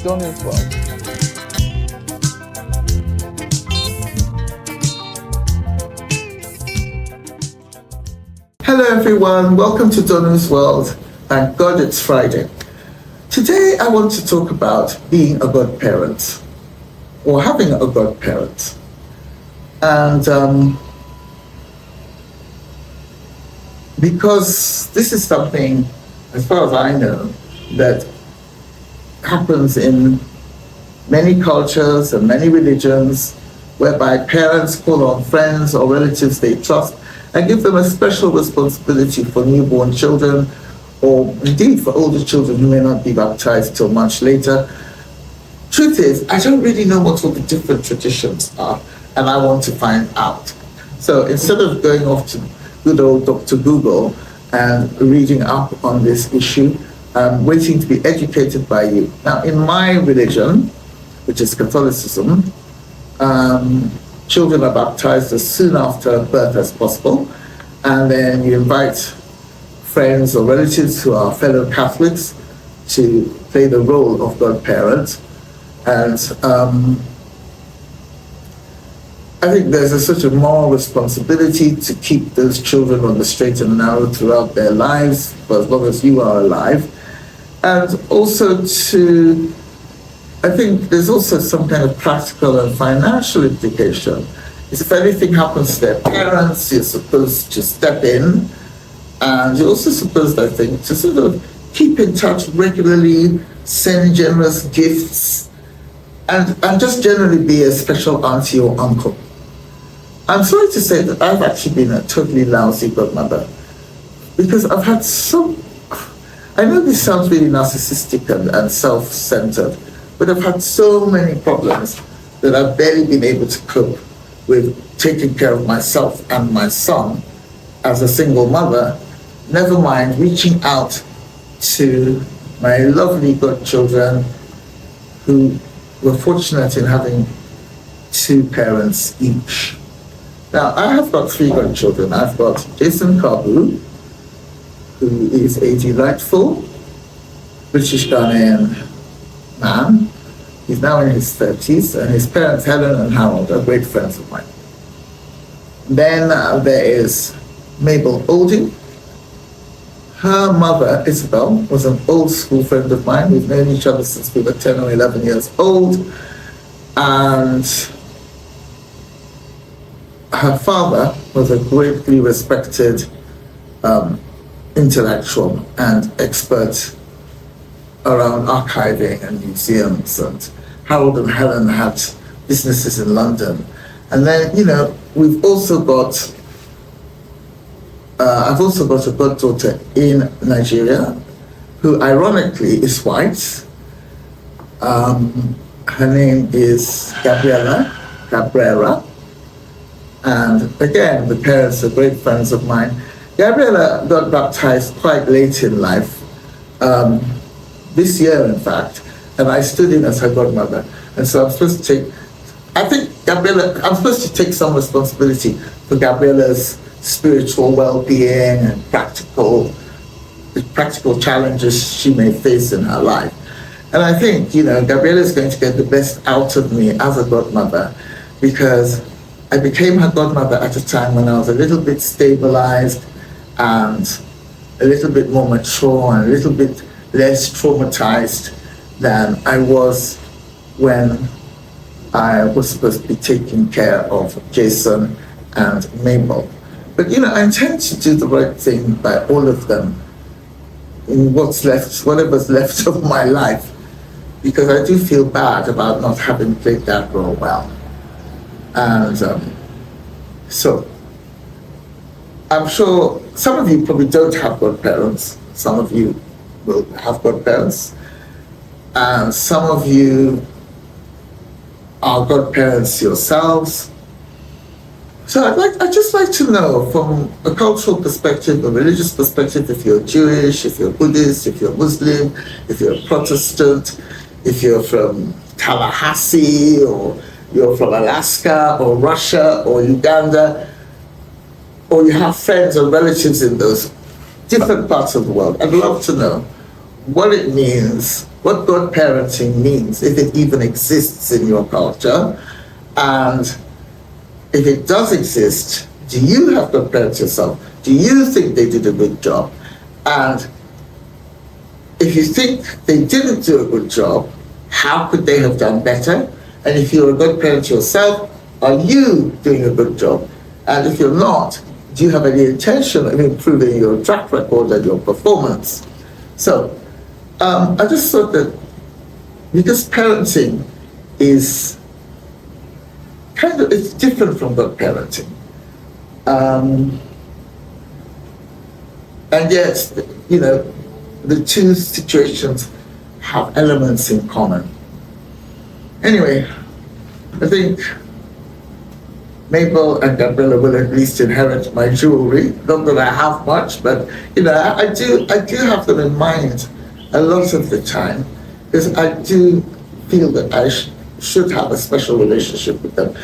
Donna's World. Hello everyone, welcome to Donna's World. Thank God it's Friday. Today I want to talk about being a godparent or having a godparent. And because this is something, as far as I know, that happens in many cultures and many religions, whereby parents call on friends or relatives they trust and give them a special responsibility for newborn children, or indeed for older children who may not be baptized till much later. Truth is, I don't really know what all the different traditions are, and I want to find out. So instead of going off to good old Dr. Google and reading up on this issue, I'm waiting to be educated by you. Now, in my religion, which is Catholicism, children are baptized as soon after birth as possible, and then you invite friends or relatives who are fellow Catholics to play the role of godparent. And I think there's a sort of moral responsibility to keep those children on the straight and narrow throughout their lives, for as long as you are alive. And also I think there's also some kind of practical and financial implication. If anything happens to their parents, you're supposed to step in, and you're also supposed, I think, to sort of keep in touch regularly, send generous gifts, and just generally be a special auntie or uncle. I'm sorry to say that I've actually been a totally lousy godmother, because I've had I know this sounds really narcissistic and self-centered, but I've had so many problems that I've barely been able to cope with taking care of myself and my son as a single mother, never mind reaching out to my lovely godchildren who were fortunate in having two parents each. Now, I have got three godchildren. I've got Jason Kabu, who is a delightful British Ghanaian man. He's now in his 30s, and his parents, Helen and Harold, are great friends of mine. Then there is Mabel Olding. Her mother, Isabel, was an old school friend of mine. We've known each other since we were 10 or 11 years old. And her father was a greatly respected intellectual and expert around archiving and museums, and Harold and Helen had businesses in London. And then, we've also got, I've also got a goddaughter in Nigeria, who ironically is white. Her name is Gabriela. And again, the parents are great friends of mine. Gabriela got baptized quite late in life, this year in fact, and I stood in as her godmother. And so I'm supposed to I'm supposed to take some responsibility for Gabriela's spiritual well-being and practical challenges she may face in her life. And I think, Gabriela is going to get the best out of me as a godmother, because I became her godmother at a time when I was a little bit stabilized and a little bit more mature and a little bit less traumatized than I was when I was supposed to be taking care of Jason and Mabel. But I intend to do the right thing by all of them in whatever's left of my life, because I do feel bad about not having played that role well. And so I'm sure some of you probably don't have godparents. Some of you will have godparents, and some of you are godparents yourselves. So I'd just like to know, from a cultural perspective, a religious perspective, if you're Jewish, if you're Buddhist, if you're Muslim, if you're Protestant, if you're from Tallahassee, or you're from Alaska, or Russia, or Uganda, or you have friends or relatives in those different parts of the world. I'd love to know what it means, what godparenting means, if it even exists in your culture, and if it does exist, do you have godparents yourself? Do you think they did a good job? And if you think they didn't do a good job, how could they have done better? And if you're a good parent yourself, are you doing a good job? And if you're not, do you have any intention of improving your track record and your performance? So I just thought that because parenting is it's different from good parenting. And yet, the two situations have elements in common. Anyway, I think Mabel and Gabriella will at least inherit my jewelry. Not that I have much, but I do have them in mind a lot of the time, because I do feel that I should have a special relationship with them,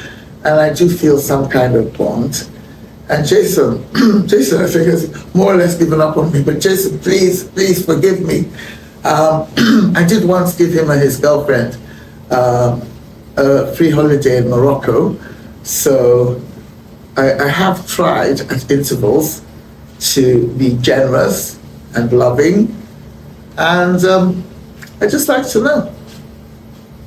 and I do feel some kind of bond. And Jason, I think has more or less given up on me, but Jason, please forgive me. I did once give him and his girlfriend a free holiday in Morocco, so I have tried at intervals to be generous and loving, and I just like to know,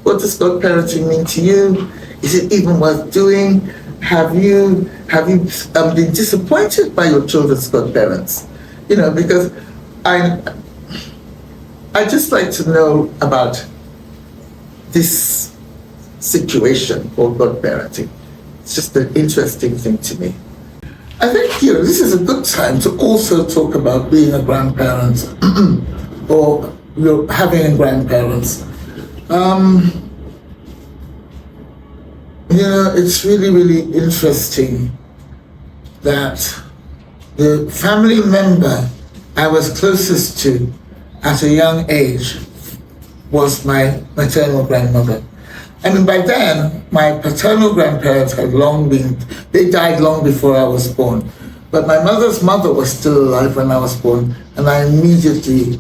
what does godparenting mean to you? Is it even worth doing? Have you been disappointed by your children's godparents? Because I just like to know about this situation called godparenting. It's just an interesting thing to me. I think this is a good time to also talk about being a grandparent or having grandparents. It's really, really interesting that the family member I was closest to at a young age was my maternal grandmother. I mean, by then, my paternal grandparents they died long before I was born. But my mother's mother was still alive when I was born, and I immediately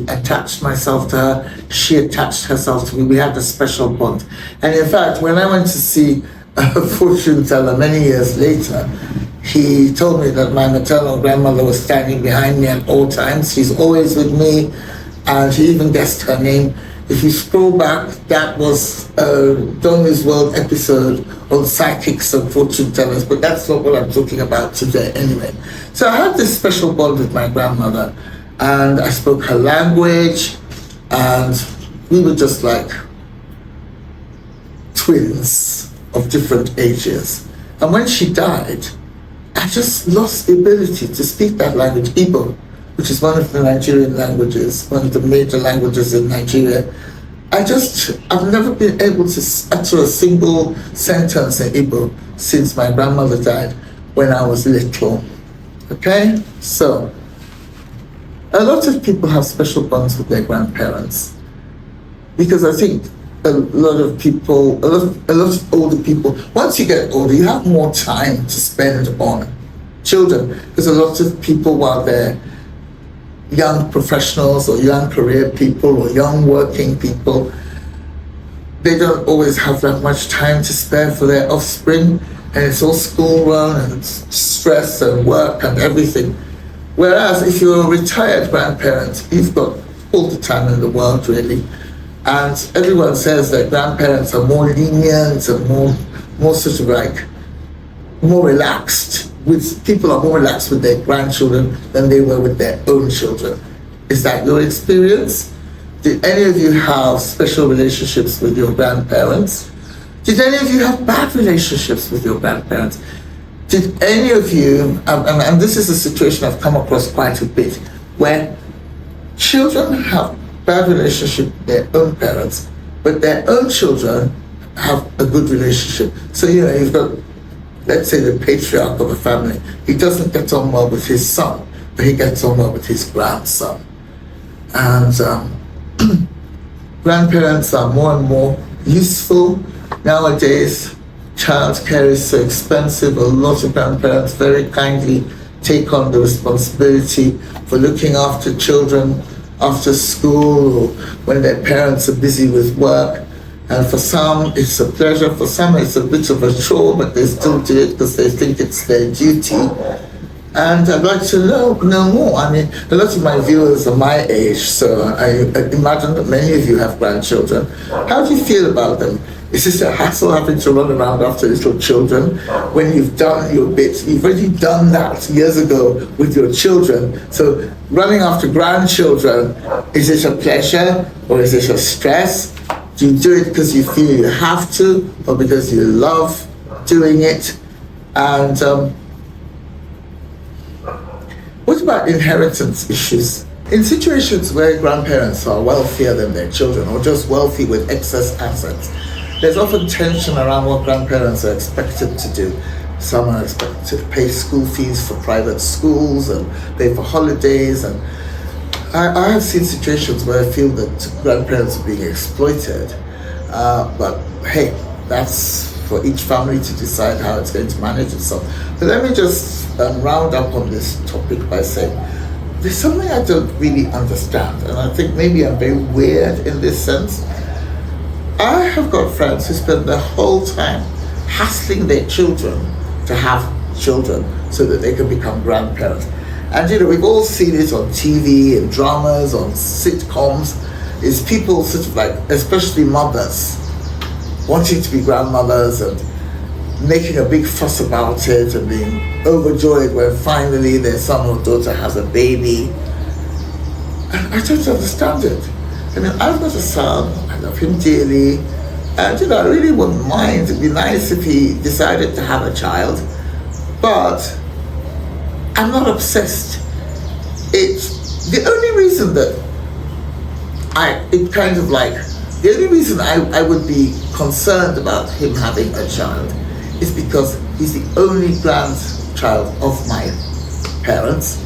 attached myself to her. She attached herself to me. We had a special bond. And in fact, when I went to see a fortune teller many years later, he told me that my maternal grandmother was standing behind me at all times. She's always with me, and he even guessed her name. If you scroll back, that was a Donny's World episode on psychics and fortune tellers, but that's not what I'm talking about today anyway. So I had this special bond with my grandmother, and I spoke her language, and we were just like twins of different ages. And when she died, I just lost the ability to speak that language, Igbo, which is one of the Nigerian languages, one of the major languages in Nigeria. I've never been able to utter a single sentence in Igbo since my grandmother died when I was little. Okay? So, a lot of people have special bonds with their grandparents, because I think a lot of older people, once you get older, you have more time to spend on children, because a lot of people, while they're young professionals or young career people or young working people, they don't always have that much time to spare for their offspring, and it's all school run and stress and work and everything. Whereas if you're a retired grandparent, you've got all the time in the world, really. And everyone says that grandparents are more lenient and more sort of like more relaxed. People are more relaxed with their grandchildren than they were with their own children. Is that your experience? Did any of you have special relationships with your grandparents? Did any of you have bad relationships with your grandparents? Did any of you, and this is a situation I've come across quite a bit, where children have bad relationship with their own parents, but their own children have a good relationship. So, you've got, let's say, the patriarch of a family. He doesn't get on well with his son, but he gets on well with his grandson. And grandparents are more and more useful. Nowadays, childcare is so expensive. A lot of grandparents very kindly take on the responsibility for looking after children after school or when their parents are busy with work. And for some, it's a pleasure. For some, it's a bit of a chore, but they still do it because they think it's their duty. And I'd like to know more. I mean, a lot of my viewers are my age, so I imagine that many of you have grandchildren. How do you feel about them? Is this a hassle having to run around after little children when you've done your bit? You've already done that years ago with your children. So running after grandchildren, is it a pleasure or is it a stress? Do you do it because you feel you have to or because you love doing it? And what about inheritance issues? In situations where grandparents are wealthier than their children or just wealthy with excess assets, there's often tension around what grandparents are expected to do. Some are expected to pay school fees for private schools and pay for holidays, and I have seen situations where I feel that grandparents are being exploited, but hey, that's for each family to decide how it's going to manage itself. But let me just round up on this topic by saying there's something I don't really understand, and I think maybe I'm very weird in this sense. I have got friends who spend their whole time hassling their children to have children so that they can become grandparents. And we've all seen it on TV and dramas, on sitcoms, is people sort of like, especially mothers, wanting to be grandmothers and making a big fuss about it and being overjoyed when finally their son or daughter has a baby. And I don't understand it. I mean, I've got a son, I love him dearly, and I really wouldn't mind. It'd be nice if he decided to have a child, but I'm not obsessed. It's the only reason that the only reason I would be concerned about him having a child is because he's the only grandchild of my parents,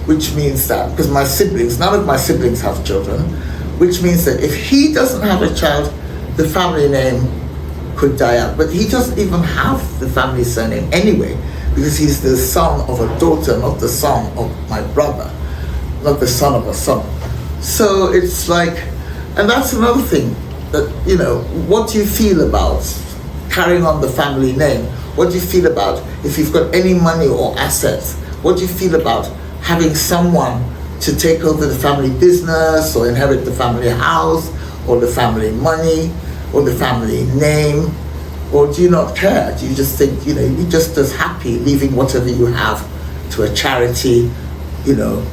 which means that, because none of my siblings have children, which means that if he doesn't have a child, the family name could die out. But he doesn't even have the family surname anyway, because he's the son of a daughter, not the son of my brother, not the son of a son. So it's like, and that's another thing that, what do you feel about carrying on the family name? What do you feel about if you've got any money or assets? What do you feel about having someone to take over the family business or inherit the family house or the family money or the family name? Or do you not care? Do you just think, you're just as happy leaving whatever you have to a charity, to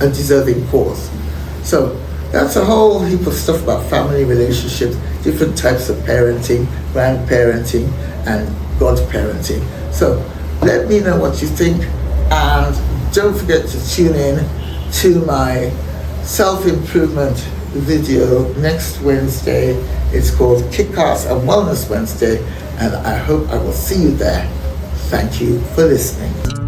a deserving cause? So that's a whole heap of stuff about family relationships, different types of parenting, grandparenting, and godparenting. So let me know what you think, and don't forget to tune in to my self-improvement video next Wednesday. It's called Kick-Ass and Wellness Wednesday, and I hope I will see you there. Thank you for listening.